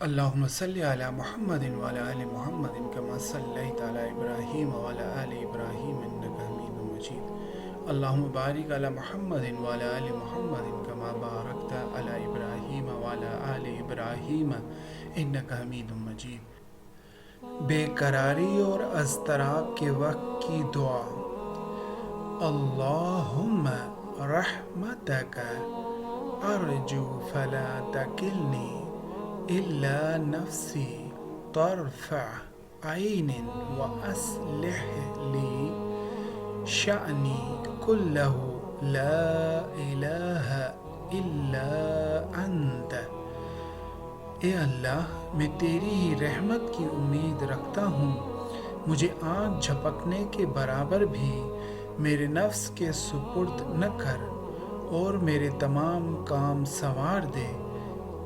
اللهم صل على محمد وعلى آل محمد كما صليت على إبراهيم وعلى آل إبراهيم إنك حميد مجيد. اللهم بارك على محمد وعلى آل محمد كما باركت على إبراهيم وعلى آل إبراهيم إنك حميد مجيد. بے قراری اور اضطراب کے وقت کی دعا. اللہم رحمتک ارجو فلا تکلنی الا نفسی طرفع عین واصلح لی شأنی کلہ لا الہ الا انت. اے اللہ، میں تیری ہی رحمت کی امید رکھتا ہوں، مجھے آنکھ جھپکنے کے برابر بھی میرے نفس کے سپرد نہ کر اور میرے تمام کام سنوار دے.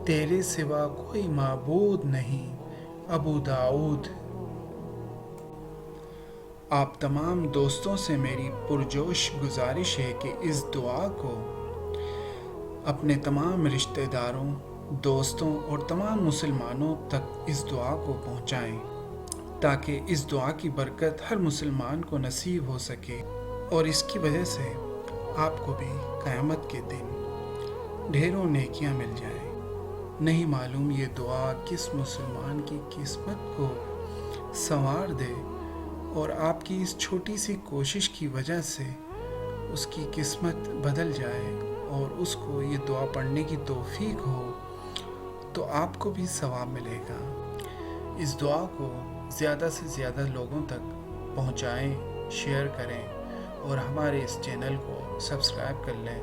تیرے سوا کوئی معبود نہیں. ابو داؤد. آپ تمام دوستوں سے میری پرجوش گزارش ہے کہ اس دعا کو اپنے تمام رشتہ داروں، دوستوں اور تمام مسلمانوں تک اس دعا کو پہنچائیں تاکہ اس دعا کی برکت ہر مسلمان کو نصیب ہو سکے اور اس کی وجہ سے آپ کو بھی قیامت کے دن ڈھیروں نیکیاں مل جائیں. نہیں معلوم یہ دعا کس مسلمان کی قسمت کو سنوار دے اور آپ کی اس چھوٹی سی کوشش کی وجہ سے اس کی قسمت بدل جائے اور اس کو یہ دعا پڑھنے کی توفیق ہو تو آپ کو بھی ثواب ملے گا. اس دعا کو زیادہ سے زیادہ لوگوں تک پہنچائیں، شیئر کریں اور ہمارے اس چینل کو سبسکرائب کر لیں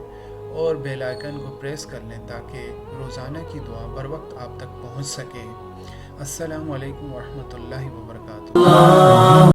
اور بیل آئیکن کو پریس کر لیں تاکہ روزانہ کی دعا بر وقت آپ تک پہنچ سکے. السلام علیکم ورحمۃ اللہ وبرکاتہ.